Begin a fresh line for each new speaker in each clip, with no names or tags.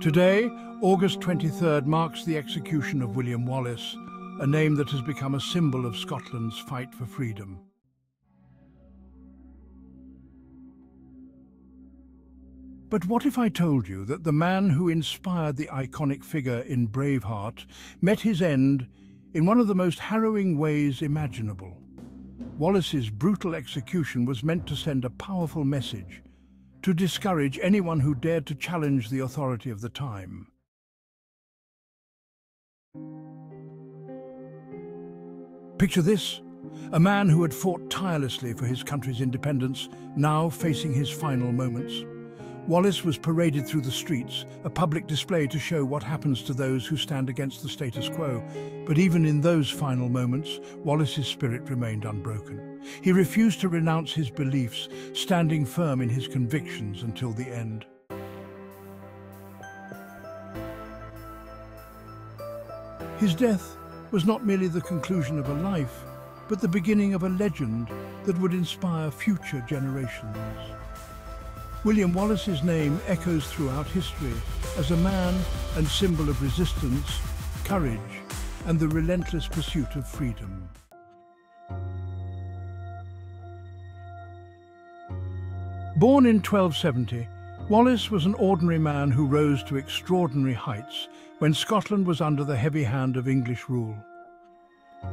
Today, August 23rd marks the execution of William Wallace, a name that has become a symbol of Scotland's fight for freedom. But what if I told you that the man who inspired the iconic figure in Braveheart met his end in one of the most harrowing ways imaginable? Wallace's brutal execution was meant to send a powerful message, to discourage anyone who dared to challenge the authority of the time. Picture this, a man who had fought tirelessly for his country's independence, now facing his final moments. Wallace was paraded through the streets, a public display to show what happens to those who stand against the status quo. But even in those final moments, Wallace's spirit remained unbroken. He refused to renounce his beliefs, standing firm in his convictions until the end. His death was not merely the conclusion of a life, but the beginning of a legend that would inspire future generations. William Wallace's name echoes throughout history as a man and symbol of resistance, courage, and the relentless pursuit of freedom. Born in 1270, Wallace was an ordinary man who rose to extraordinary heights when Scotland was under the heavy hand of English rule.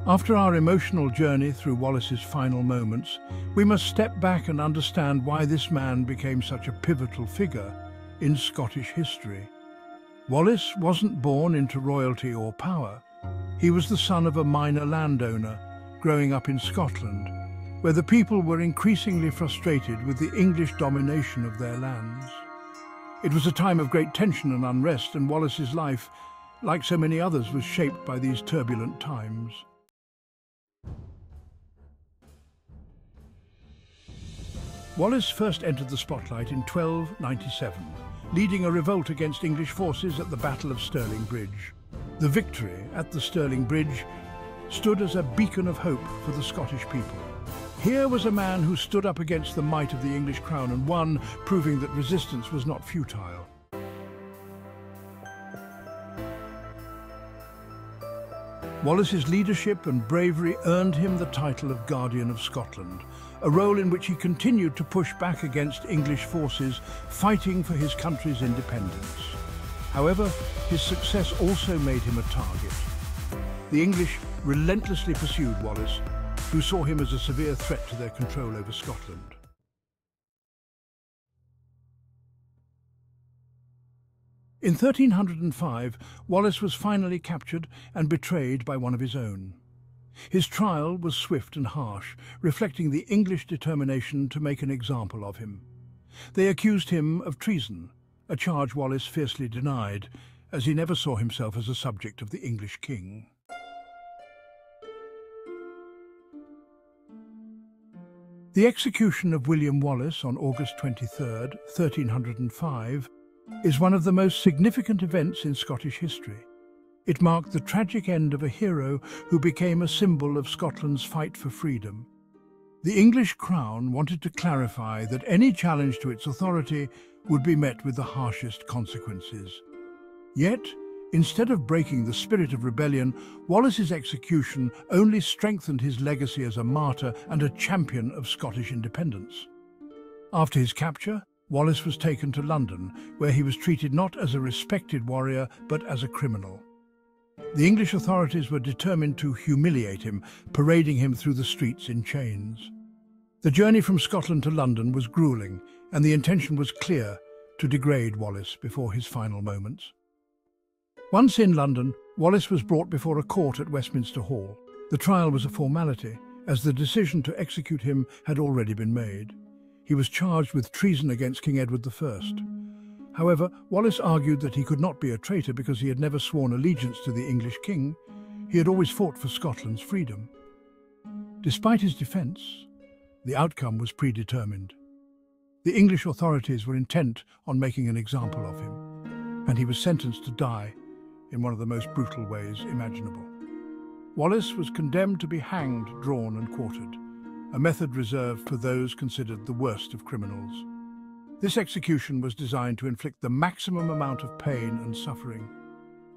After our emotional journey through Wallace's final moments, we must step back and understand why this man became such a pivotal figure in Scottish history. Wallace wasn't born into royalty or power. He was the son of a minor landowner growing up in Scotland, where the people were increasingly frustrated with the English domination of their lands. It was a time of great tension and unrest, and Wallace's life, like so many others, was shaped by these turbulent times. Wallace first entered the spotlight in 1297, leading a revolt against English forces at the Battle of Stirling Bridge. The victory at the Stirling Bridge stood as a beacon of hope for the Scottish people. Here was a man who stood up against the might of the English crown and won, proving that resistance was not futile. Wallace's leadership and bravery earned him the title of Guardian of Scotland, a role in which he continued to push back against English forces fighting for his country's independence. However, his success also made him a target. The English relentlessly pursued Wallace, who saw him as a severe threat to their control over Scotland. In 1305, Wallace was finally captured and betrayed by one of his own. His trial was swift and harsh, reflecting the English determination to make an example of him. They accused him of treason, a charge Wallace fiercely denied, as he never saw himself as a subject of the English king. The execution of William Wallace on August 23, 1305, is one of the most significant events in Scottish history. It marked the tragic end of a hero who became a symbol of Scotland's fight for freedom. The English crown wanted to clarify that any challenge to its authority would be met with the harshest consequences. Yet, instead of breaking the spirit of rebellion, Wallace's execution only strengthened his legacy as a martyr and a champion of Scottish independence. After his capture, Wallace was taken to London, where he was treated not as a respected warrior, but as a criminal. The English authorities were determined to humiliate him, parading him through the streets in chains. The journey from Scotland to London was grueling, and the intention was clear: to degrade Wallace before his final moments. Once in London, Wallace was brought before a court at Westminster Hall. The trial was a formality, as the decision to execute him had already been made. He was charged with treason against King Edward I. However, Wallace argued that he could not be a traitor because he had never sworn allegiance to the English king. He had always fought for Scotland's freedom. Despite his defence, the outcome was predetermined. The English authorities were intent on making an example of him, and he was sentenced to die in one of the most brutal ways imaginable. Wallace was condemned to be hanged, drawn and quartered, a method reserved for those considered the worst of criminals. This execution was designed to inflict the maximum amount of pain and suffering.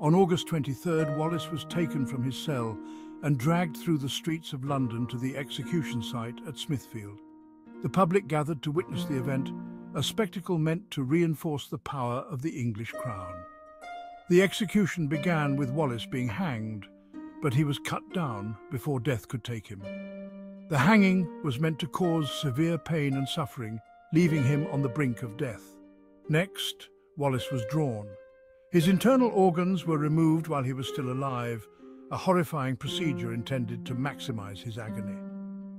On August 23rd, Wallace was taken from his cell and dragged through the streets of London to the execution site at Smithfield. The public gathered to witness the event, a spectacle meant to reinforce the power of the English crown. The execution began with Wallace being hanged, but he was cut down before death could take him. The hanging was meant to cause severe pain and suffering, leaving him on the brink of death. Next, Wallace was drawn. His internal organs were removed while he was still alive, a horrifying procedure intended to maximize his agony.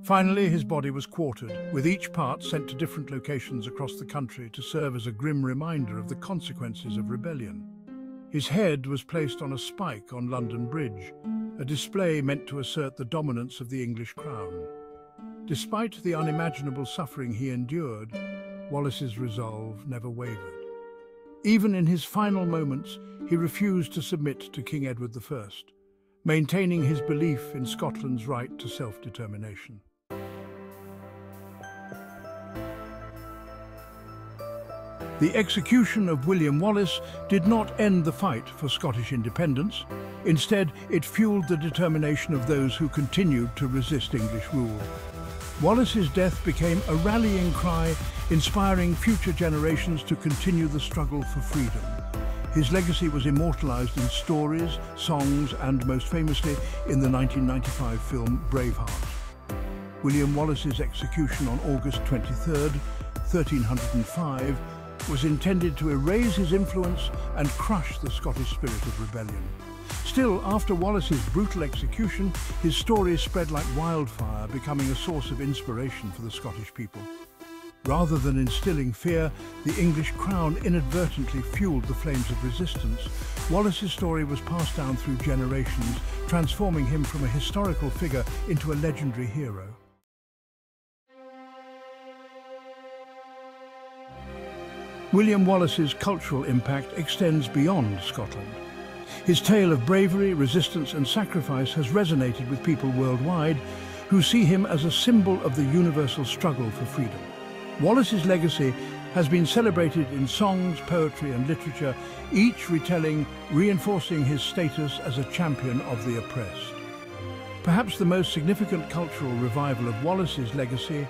Finally, his body was quartered, with each part sent to different locations across the country to serve as a grim reminder of the consequences of rebellion. His head was placed on a spike on London Bridge, a display meant to assert the dominance of the English crown. Despite the unimaginable suffering he endured, Wallace's resolve never wavered. Even in his final moments, he refused to submit to King Edward I, maintaining his belief in Scotland's right to self-determination. The execution of William Wallace did not end the fight for Scottish independence. Instead, it fueled the determination of those who continued to resist English rule. Wallace's death became a rallying cry, inspiring future generations to continue the struggle for freedom. His legacy was immortalized in stories, songs, and most famously in the 1995 film Braveheart. William Wallace's execution on August 23, 1305, was intended to erase his influence and crush the Scottish spirit of rebellion. Still, after Wallace's brutal execution, his story spread like wildfire, becoming a source of inspiration for the Scottish people. Rather than instilling fear, the English crown inadvertently fueled the flames of resistance. Wallace's story was passed down through generations, transforming him from a historical figure into a legendary hero. William Wallace's cultural impact extends beyond Scotland. His tale of bravery, resistance and sacrifice has resonated with people worldwide who see him as a symbol of the universal struggle for freedom. Wallace's legacy has been celebrated in songs, poetry and literature, each retelling, reinforcing his status as a champion of the oppressed. Perhaps the most significant cultural revival of Wallace's legacy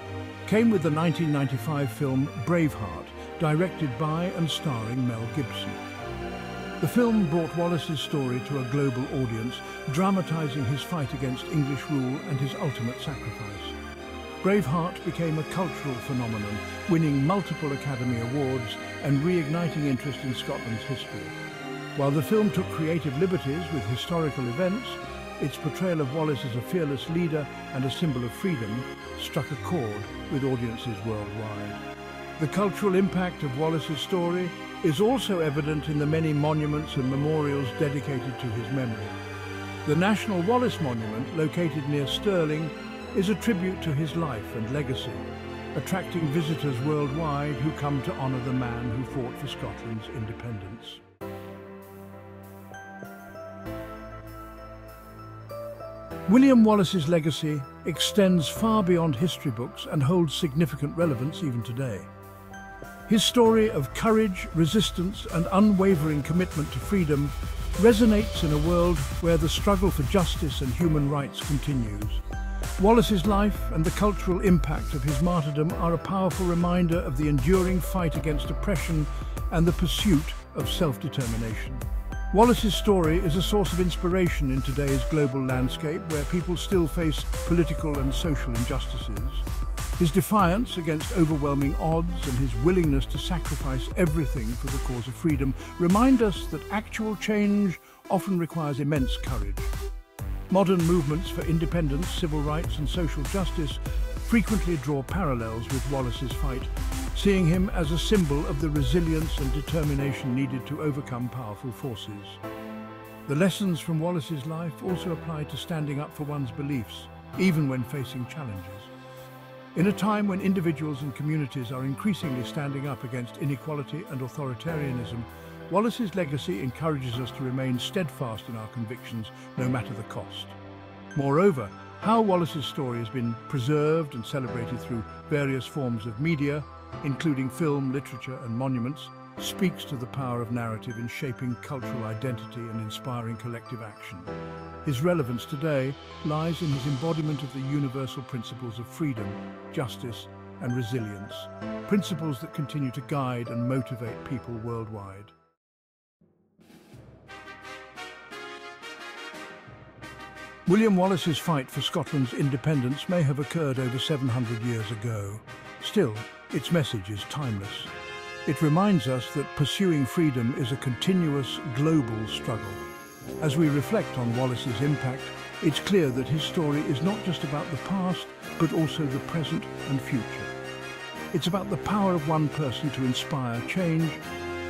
came with the 1995 film Braveheart, directed by and starring Mel Gibson. The film brought Wallace's story to a global audience, dramatizing his fight against English rule and his ultimate sacrifice. Braveheart became a cultural phenomenon, winning multiple Academy Awards and reigniting interest in Scotland's history. While the film took creative liberties with historical events, its portrayal of Wallace as a fearless leader and a symbol of freedom struck a chord with audiences worldwide. The cultural impact of Wallace's story is also evident in the many monuments and memorials dedicated to his memory. The National Wallace Monument, located near Stirling, is a tribute to his life and legacy, attracting visitors worldwide who come to honour the man who fought for Scotland's independence. William Wallace's legacy extends far beyond history books and holds significant relevance even today. His story of courage, resistance and unwavering commitment to freedom resonates in a world where the struggle for justice and human rights continues. Wallace's life and the cultural impact of his martyrdom are a powerful reminder of the enduring fight against oppression and the pursuit of self-determination. Wallace's story is a source of inspiration in today's global landscape where people still face political and social injustices. His defiance against overwhelming odds and his willingness to sacrifice everything for the cause of freedom remind us that actual change often requires immense courage. Modern movements for independence, civil rights and social justice frequently draw parallels with Wallace's fight, seeing him as a symbol of the resilience and determination needed to overcome powerful forces. The lessons from Wallace's life also apply to standing up for one's beliefs, even when facing challenges. In a time when individuals and communities are increasingly standing up against inequality and authoritarianism, Wallace's legacy encourages us to remain steadfast in our convictions, no matter the cost. Moreover, How Wallace's story has been preserved and celebrated through various forms of media, including film, literature and monuments, speaks to the power of narrative in shaping cultural identity and inspiring collective action. His relevance today lies in his embodiment of the universal principles of freedom, justice and resilience, principles that continue to guide and motivate people worldwide. William Wallace's fight for Scotland's independence may have occurred over 700 years ago. Still, its message is timeless. It reminds us that pursuing freedom is a continuous global struggle. As we reflect on Wallace's impact, it's clear that his story is not just about the past, but also the present and future. It's about the power of one person to inspire change,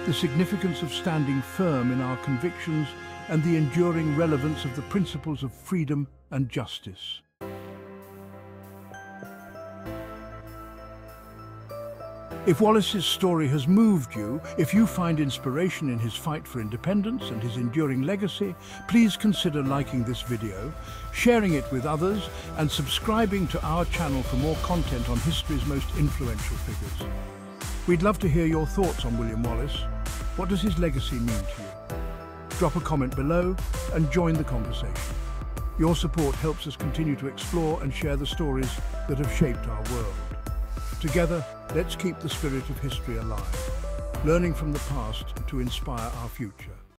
the significance of standing firm in our convictions, and the enduring relevance of the principles of freedom and justice. If Wallace's story has moved you, if you find inspiration in his fight for independence and his enduring legacy, please consider liking this video, sharing it with others, and subscribing to our channel for more content on history's most influential figures. We'd love to hear your thoughts on William Wallace. What does his legacy mean to you? Drop a comment below and join the conversation. Your support helps us continue to explore and share the stories that have shaped our world. Together, let's keep the spirit of history alive, learning from the past to inspire our future.